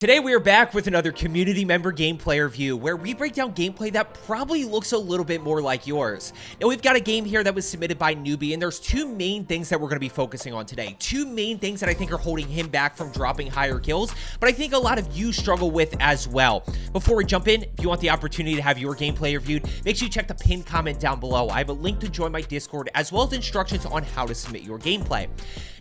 Today we are back with another community member gameplay review where we break down gameplay that probably looks a little bit more like yours. Now we've got a game here that was submitted by Newbie, and there's two main things that we're going to be focusing on today. Two main things that I think are holding him back from dropping higher kills, but I think a lot of you struggle with as well. Before we jump in, if you want the opportunity to have your gameplay reviewed, make sure you check the pinned comment down below. I have a link to join my Discord as well as instructions on how to submit your gameplay.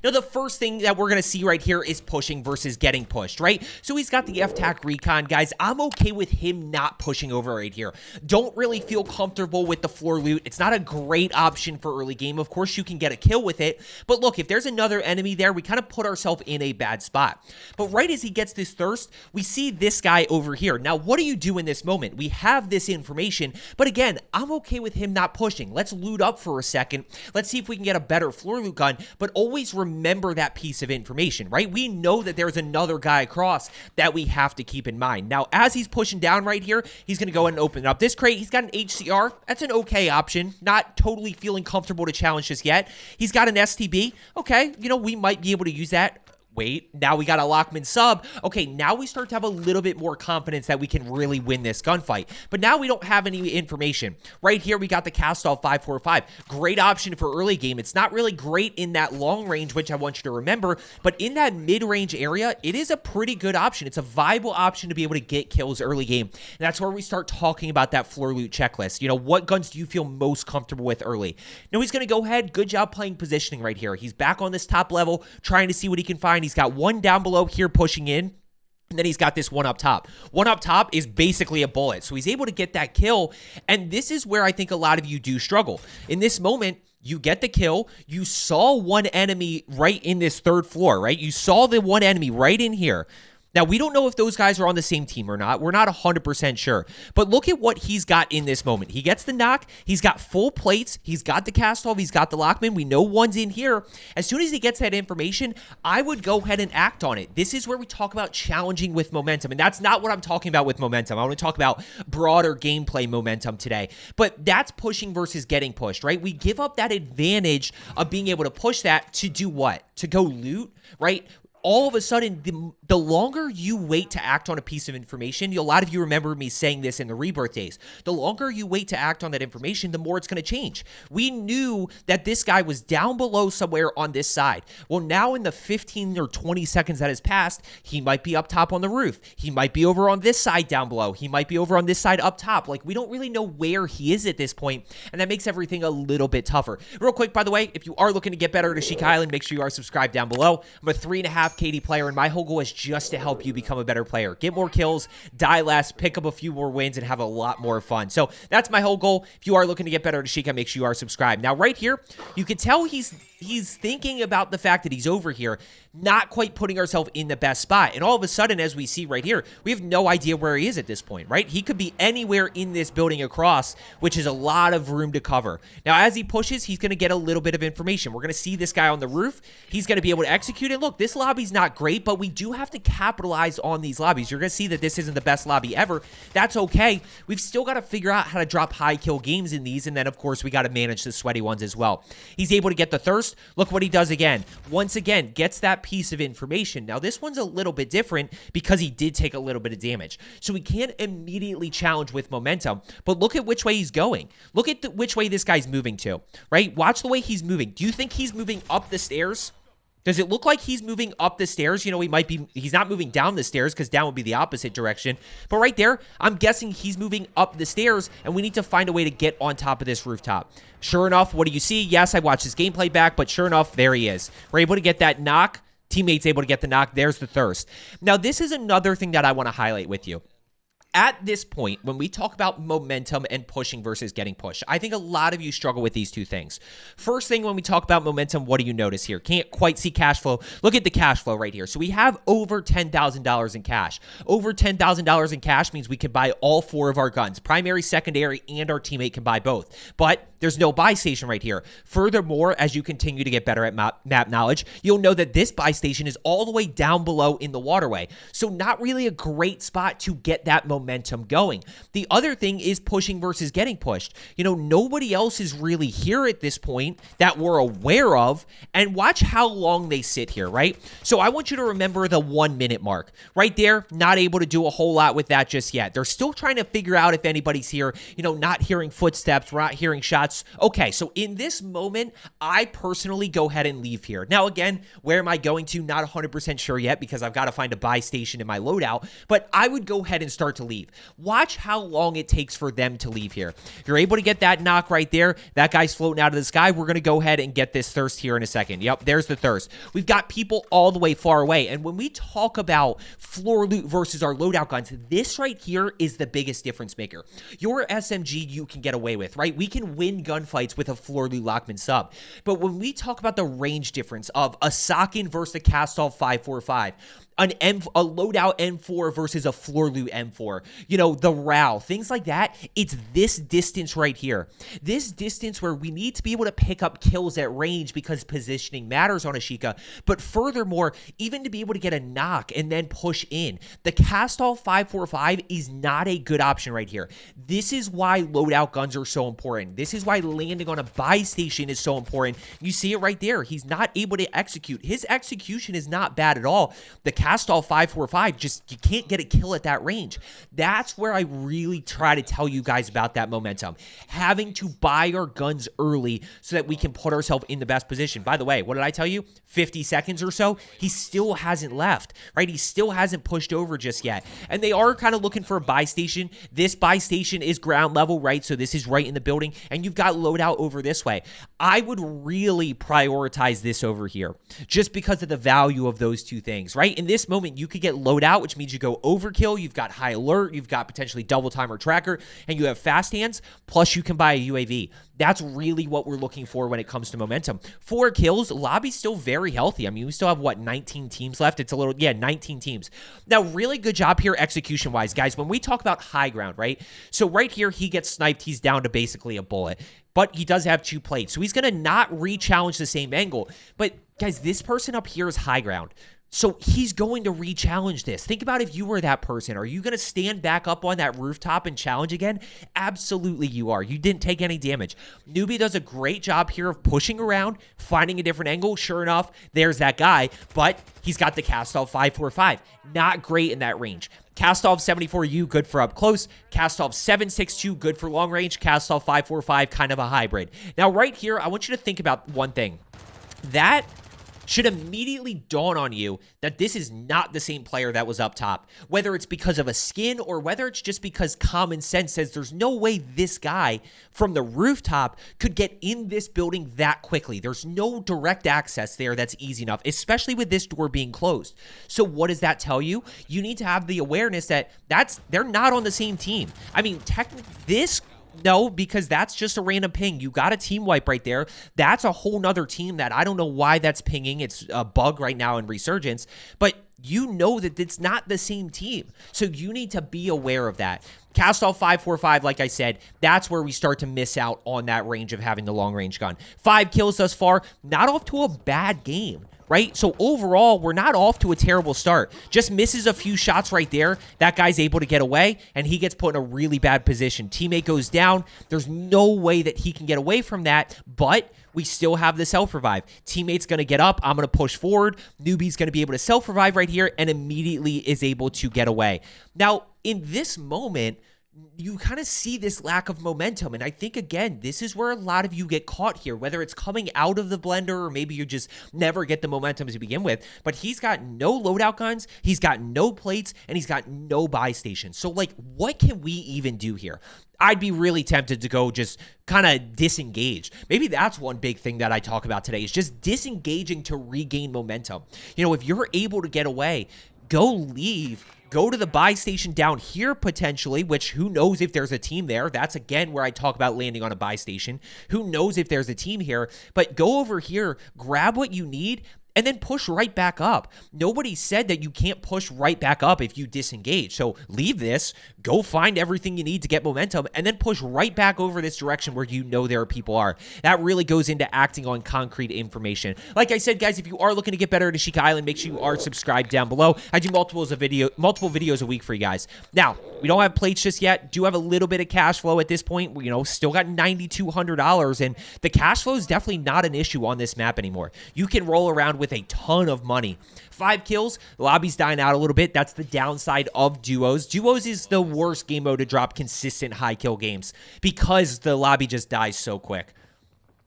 Now, the first thing that we're going to see right here is pushing versus getting pushed, right? So he's got the F-Tac Recon, guys. I'm okay with him not pushing over right here. Don't really feel comfortable with the floor loot. It's not a great option for early game. Of course, you can get a kill with it. But look, if there's another enemy there, we kind of put ourselves in a bad spot. But right as he gets this thirst, we see this guy over here. Now, what do you do in this moment? We have this information, but again, I'm okay with him not pushing. Let's loot up for a second. Let's see if we can get a better floor loot gun, but always remember that piece of information, right? We know that there's another guy across that we have to keep in mind. Now, as he's pushing down right here, he's going to go ahead and open up this crate. He's got an HCR. That's an okay option. Not totally feeling comfortable to challenge just yet. He's got an STB. Okay, you know, we might be able to use that. Wait, now we got a Lockman sub. Okay, now we start to have a little bit more confidence that we can really win this gunfight. But now we don't have any information. Right here, we got the Cast-Off 545. Great option for early game. It's not really great in that long range, which I want you to remember, but in that mid-range area, it is a pretty good option. It's a viable option to be able to get kills early game. And that's where we start talking about that floor loot checklist. You know, what guns do you feel most comfortable with early? Now he's going to go ahead. Good job playing positioning right here. He's back on this top level, trying to see what he can find. He's got one down below here pushing in, and then he's got this one up top. One up top is basically a bullet, so he's able to get that kill, and this is where I think a lot of you do struggle. In this moment, you get the kill, you saw one enemy right in this third floor, right? You saw the one enemy right in here. Now, we don't know if those guys are on the same team or not. We're not 100% sure. But look at what he's got in this moment. He gets the knock. He's got full plates. He's got the Cast-Off. He's got the Lockman. We know one's in here. As soon as he gets that information, I would go ahead and act on it. This is where we talk about challenging with momentum. And that's not what I'm talking about with momentum. I want to talk about broader gameplay momentum today. But that's pushing versus getting pushed, right? We give up that advantage of being able to push that to do what? To go loot, right? All of a sudden, the longer you wait to act on a piece of information, a lot of you remember me saying this in the rebirth days, the longer you wait to act on that information, the more it's going to change. We knew that this guy was down below somewhere on this side. Well, now in the 15 or 20 seconds that has passed, he might be up top on the roof. He might be over on this side down below. He might be over on this side up top. Like, we don't really know where he is at this point, and that makes everything a little bit tougher. Real quick, by the way, if you are looking to get better at Ashika Island, make sure you are subscribed down below. I'm a 3.5 KD player, and my whole goal is just to help you become a better player. Get more kills, die less, pick up a few more wins, and have a lot more fun. So that's my whole goal. If you are looking to get better at Ashika, make sure you are subscribed. Now, right here, you can tell he's thinking about the fact that he's over here, not quite putting ourselves in the best spot. And all of a sudden, as we see right here, we have no idea where he is at this point, right? He could be anywhere in this building across, which is a lot of room to cover. Now, as he pushes, he's going to get a little bit of information. We're going to see this guy on the roof. He's going to be able to execute it. Look, this lobby's not great, but we do have to capitalize on these lobbies. You're going to see that this isn't the best lobby ever. That's okay. We've still got to figure out how to drop high kill games in these, and then, of course, we got to manage the sweaty ones as well. He's able to get the thirst. Look what he does again. Once again, gets that piece of information. Now, this one's a little bit different because he did take a little bit of damage. So we can't immediately challenge with momentum, but look at which way he's going. Look at which way this guy's moving to, right? Watch the way he's moving. Do you think he's moving up the stairs? Does it look like he's moving up the stairs? You know, he's not moving down the stairs because down would be the opposite direction. But right there, I'm guessing he's moving up the stairs, and we need to find a way to get on top of this rooftop. Sure enough, what do you see? Yes, I watched his gameplay back, but sure enough, there he is. We're able to get that knock. Teammates able to get the knock. There's the thirst. Now, this is another thing that I want to highlight with you. At this point, when we talk about momentum and pushing versus getting pushed, I think a lot of you struggle with these two things. First thing, when we talk about momentum, what do you notice here? Can't quite see cash flow. Look at the cash flow right here. So we have over $10,000 in cash. Over $10,000 in cash means we can buy all four of our guns. Primary, secondary, and our teammate can buy both. But there's no buy station right here. Furthermore, as you continue to get better at map knowledge, you'll know that this buy station is all the way down below in the waterway. So not really a great spot to get that momentum momentum going. The other thing is pushing versus getting pushed. You know, nobody else is really here at this point that we're aware of, and watch how long they sit here, right? So I want you to remember the 1 minute mark. Right there, not able to do a whole lot with that just yet. They're still trying to figure out if anybody's here, you know, not hearing footsteps, we're not hearing shots. Okay, so in this moment, I personally go ahead and leave here. Now, again, where am I going to? Not 100% sure yet because I've got to find a buy station in my loadout, but I would go ahead and start to leave. Watch how long it takes for them to leave here. You're able to get that knock right there. That guy's floating out of the sky. We're going to go ahead and get this thirst here in a second. Yep, there's the thirst. We've got people all the way far away, and when we talk about floor loot versus our loadout guns, this right here is the biggest difference maker. Your SMG you can get away with, right? We can win gunfights with a floor loot Lockman sub, but when we talk about the range difference of a Socken versus a Cast-Off 545, a loadout M4 versus a floor loot M4, you know, the RAL, things like that, it's this distance right here. This distance where we need to be able to pick up kills at range because positioning matters on Ashika, but furthermore, even to be able to get a knock and then push in. The Cast-Off 545 is not a good option right here. This is why loadout guns are so important. This is why landing on a buy station is so important. You see it right there. He's not able to execute. His execution is not bad at all. The Cast-Off 545, just you can't get a kill at that range. That's where I really try to tell you guys about that momentum. Having to buy our guns early so that we can put ourselves in the best position. By the way, what did I tell you? 50 seconds or so? He still hasn't left, right? He still hasn't pushed over just yet. And they are kind of looking for a buy station. This buy station is ground level, right? So this is right in the building, and you've got loadout over this way. I would really prioritize this over here just because of the value of those two things, right? In this moment, you could get loadout, which means you go overkill, you've got high alert, you've got potentially double timer tracker, and you have fast hands, plus you can buy a UAV. That's really what we're looking for when it comes to momentum. 4 kills, lobby's still very healthy. I mean, we still have, what, 19 teams left? It's a little, yeah, 19 teams. Now, really good job here execution-wise, guys. When we talk about high ground, right? So right here, he gets sniped. He's down to basically a bullet. But he does have 2 plates, so he's going to not re-challenge the same angle. But, guys, this person up here is high ground. So he's going to re-challenge this. Think about if you were that person. Are you going to stand back up on that rooftop and challenge again? Absolutely you are. You didn't take any damage. Newbie does a great job here of pushing around, finding a different angle. Sure enough, there's that guy, but he's got the Cast-Off 545. Not great in that range. Cast-Off 74U, good for up close. Cast-Off 762, good for long range. Cast-Off 545, kind of a hybrid. Now, right here, I want you to think about one thing. That should immediately dawn on you that this is not the same player that was up top. Whether it's because of a skin or whether it's just because common sense says there's no way this guy from the rooftop could get in this building that quickly. There's no direct access there that's easy enough, especially with this door being closed. So what does that tell you? You need to have the awareness that they're not on the same team. I mean, technically, no, because that's just a random ping. You got a team wipe right there. That's a whole nother team that I don't know why that's pinging. It's a bug right now in Resurgence, but you know that it's not the same team. So you need to be aware of that. Cast-Off 545, like I said, that's where we start to miss out on that range of having the long-range gun. 5 kills thus far, not off to a bad game, right? So overall, we're not off to a terrible start. Just misses a few shots right there. That guy's able to get away, and he gets put in a really bad position. Teammate goes down. There's no way that he can get away from that, but we still have the self-revive. Teammate's going to get up. I'm going to push forward. Newbie's going to be able to self-revive right here and immediately is able to get away. Now, in this moment, you kind of see this lack of momentum. And I think, again, this is where a lot of you get caught here, whether it's coming out of the blender or maybe you just never get the momentum to begin with. But he's got no loadout guns, he's got no plates, and he's got no buy stations. So, like, what can we even do here? I'd be really tempted to go just kind of disengage. Maybe that's one big thing that I talk about today is just disengaging to regain momentum. You know, if you're able to get away, go leave. Go to the buy station down here potentially, which who knows if there's a team there. That's, again, where I talk about landing on a buy station. Who knows if there's a team here, but go over here, grab what you need, and then push right back up. Nobody said that you can't push right back up if you disengage. So leave this, go find everything you need to get momentum, and then push right back over this direction where you know there are people are. That really goes into acting on concrete information. Like I said, guys, if you are looking to get better at Ashika Island, make sure you are subscribed down below. I do multiple videos a week for you guys. Now, we don't have plates just yet. Do have a little bit of cash flow at this point. You know, still got $9,200, and the cash flow is definitely not an issue on this map anymore. You can roll around with a ton of money. 5 kills, the lobby's dying out a little bit. That's the downside of duos. Duos is the worst game mode to drop consistent high kill games because the lobby just dies so quick.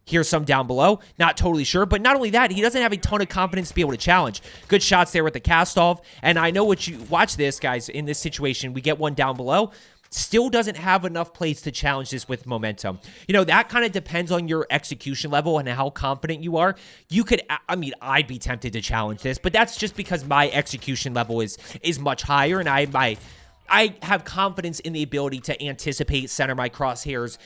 Here's some down below. Not totally sure, but not only that, he doesn't have a ton of confidence to be able to challenge. Good shots there with the cast off, and I know what you watch this, guys. In this situation, we get one down below. Still doesn't have enough plays to challenge this with momentum. You know, that kind of depends on your execution level and how confident you are. You could, I mean, I'd be tempted to challenge this, but that's just because my execution level is much higher, and I have confidence in the ability to anticipate, center my crosshairs,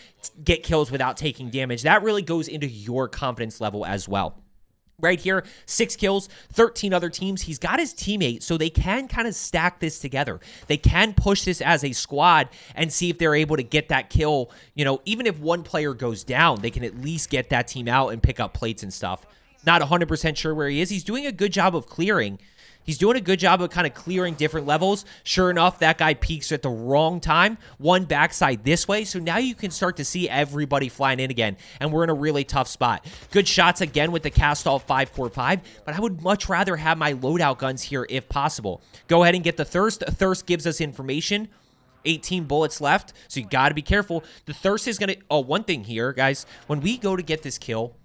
get kills without taking damage. That really goes into your confidence level as well. Right here, 6 kills, 13 other teams. He's got his teammate, so they can kind of stack this together. They can push this as a squad and see if they're able to get that kill. You know, even if one player goes down, they can at least get that team out and pick up plates and stuff. Not 100% sure where he is. He's doing a good job of clearing. He's doing a good job of kind of clearing different levels. Sure enough, that guy peeks at the wrong time. One backside this way. So now you can start to see everybody flying in again. And we're in a really tough spot. Good shots again with the cast off 545. But I would much rather have my loadout guns here if possible. Go ahead and get the Thirst. Thirst gives us information. 18 bullets left. So you got to be careful. The Thirst is going to... Oh, one thing here, guys. When we go to get this kill...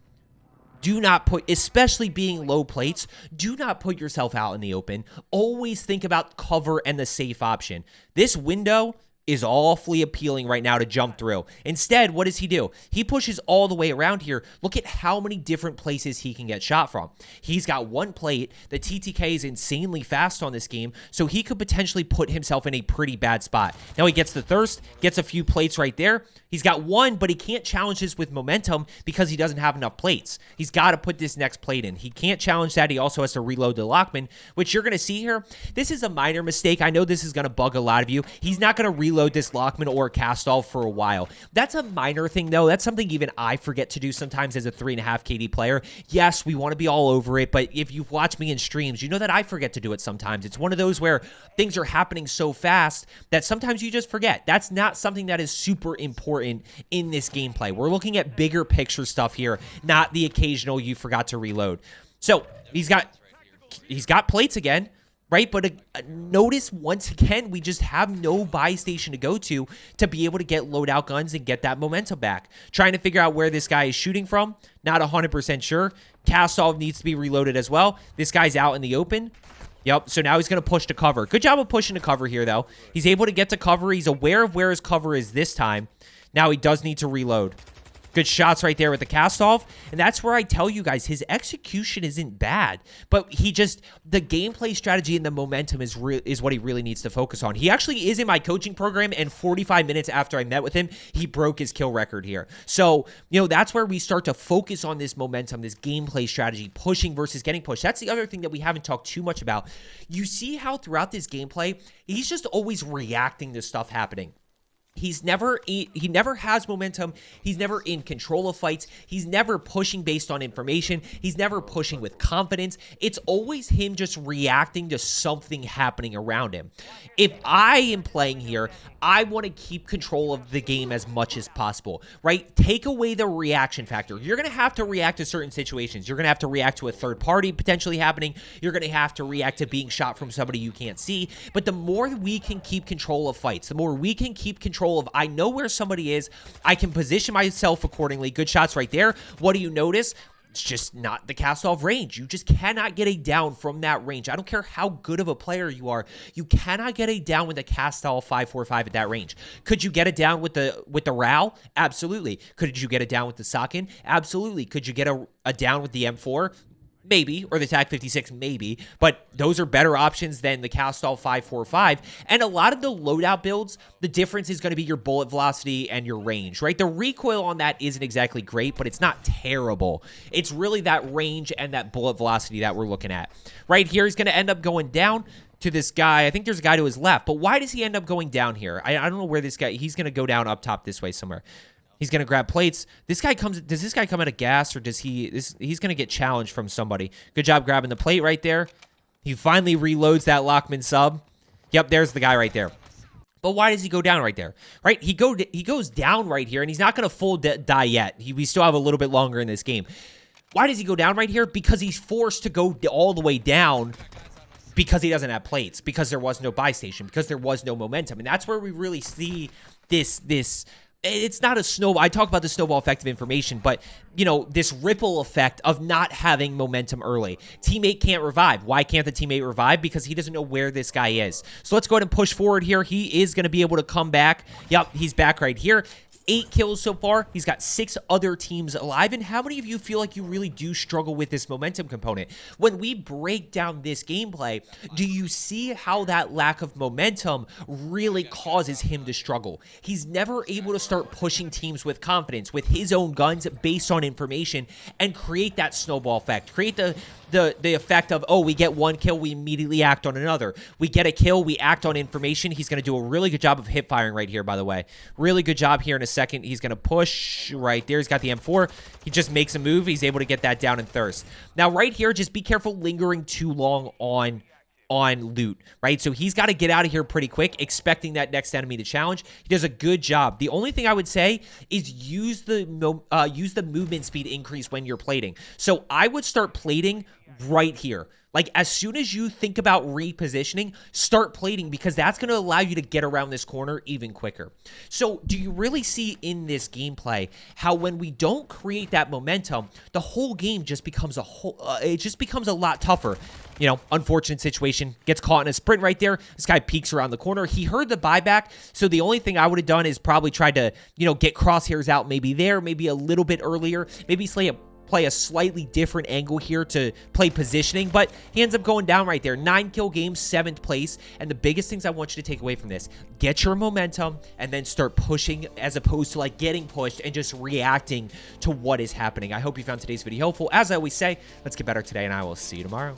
Do not put, especially being low plates, do not put yourself out in the open. Always think about cover and the safe option. This window is awfully appealing right now to jump through. Instead, what does he do? He pushes all the way around here. Look at how many different places he can get shot from. He's got one plate. The TTK is insanely fast on this game, so he could potentially put himself in a pretty bad spot. Now he gets the Thirst, gets a few plates right there. He's got one, but he can't challenge this with momentum because he doesn't have enough plates. He's got to put this next plate in. He can't challenge that. He also has to reload the Lockman, which you're going to see here. This is a minor mistake. I know this is going to bug a lot of you. He's not going to reload this Lockman or cast off for a while. That's a minor thing, though. That's something even I forget to do sometimes as a 3.5 KD player. Yes, we want to be all over it, but if you've watched me in streams, you know that I forget to do it sometimes. It's one of those where things are happening so fast that sometimes you just forget. That's not something that is super important in this gameplay. We're looking at bigger picture stuff here, not the occasional you forgot to reload. So he's got plates again, right? But notice once again, we just have no buy station to go to be able to get loadout guns and get that momentum back. Trying to figure out where this guy is shooting from. Not 100% sure. Cast off needs to be reloaded as well. This guy's out in the open. Yep, so now he's going to push to cover. Good job of pushing to cover here, though. He's able to get to cover. He's aware of where his cover is this time. Now he does need to reload. Good shots right there with the cast off. And that's where I tell you guys, his execution isn't bad. But he just, the gameplay strategy and the momentum is what he really needs to focus on. He actually is in my coaching program, and 45 minutes after I met with him, he broke his kill record here. So, you know, that's where we start to focus on this momentum, this gameplay strategy, pushing versus getting pushed. That's the other thing that we haven't talked too much about. You see how throughout this gameplay, he's just always reacting to stuff happening. He never has momentum. He's never in control of fights. He's never pushing based on information. He's never pushing with confidence. It's always him just reacting to something happening around him. If I am playing here, I want to keep control of the game as much as possible, right? Take away the reaction factor. You're going to have to react to certain situations. You're going to have to react to a third party potentially happening. You're going to have to react to being shot from somebody you can't see. But the more we can keep control of fights, the more we can keep control of, I know where somebody is, I can position myself accordingly. Good shots right there. What do you notice? It's just not the cast-off range. You just cannot get a down from that range. I don't care how good of a player you are. You cannot get a down with the cast-off 545 at that range. Could you get it down with the RAL? Absolutely. Could you get it down with the Socken? Absolutely. Could you get a down with the M4? maybe, or the TAC 56, maybe, but those are better options than the Castall 545. And a lot of the loadout builds, the difference is going to be your bullet velocity and your range, right? The recoil on that isn't exactly great, but it's not terrible. It's really that range and that bullet velocity that we're looking at. Right here, he's going to end up going down to this guy. I think there's a guy to his left, but why does he end up going down here? I don't know where this guy, he's going to go down up top this way somewhere. He's going to grab plates. This guy comes, does this guy come out of gas, or does he's going to get challenged from somebody? Good job grabbing the plate right there. He finally reloads that Lockman sub. Yep, there's the guy right there. But why does he go down right there? Right? He goes down right here, and he's not going to full die yet. We still have a little bit longer in this game. Why does he go down right here? Because he's forced to go all the way down because he doesn't have plates, because there was no buy station, because there was no momentum. And that's where we really see this it's not a snowball. I talk about the snowball effect of information, but, you know, this ripple effect of not having momentum early. Teammate can't revive. Why can't the teammate revive? Because he doesn't know where this guy is. So let's go ahead and push forward here. He is going to be able to come back. Yep, he's back right here. 8 kills so far. He's got 6 other teams alive. And how many of you feel like you really do struggle with this momentum component? When we break down this gameplay, do you see how that lack of momentum really causes him to struggle? He's never able to start pushing teams with confidence, with his own guns based on information, and create that snowball effect. Create the effect of, oh, we get 1 kill, we immediately act on another. We get a kill, we act on information. He's going to do a really good job of hip firing right here, by the way. Really good job here in a second. He's going to push right there. He's got the M4. He just makes a move. He's able to get that down in thirst. Now, right here, just be careful lingering too long on loot, right? So he's got to get out of here pretty quick, expecting that next enemy to challenge. He does a good job. The only thing I would say is use the movement speed increase when you're plating. So I would start plating right here. Like, as soon as you think about repositioning, start plating, because that's going to allow you to get around this corner even quicker. So do you really see in this gameplay how when we don't create that momentum, the whole game just becomes it just becomes a lot tougher? You know, unfortunate situation, gets caught in a sprint right there. This guy peeks around the corner. He heard the buyback, so the only thing I would have done is probably tried to, you know, get crosshairs out maybe there, maybe a little bit earlier, maybe play a slightly different angle here to play positioning, but he ends up going down right there. 9 kill game, 7th place, and the biggest things I want you to take away from this, get your momentum and then start pushing, as opposed to like getting pushed and just reacting to what is happening. I hope you found today's video helpful. As I always say, let's get better today, and I will see you tomorrow.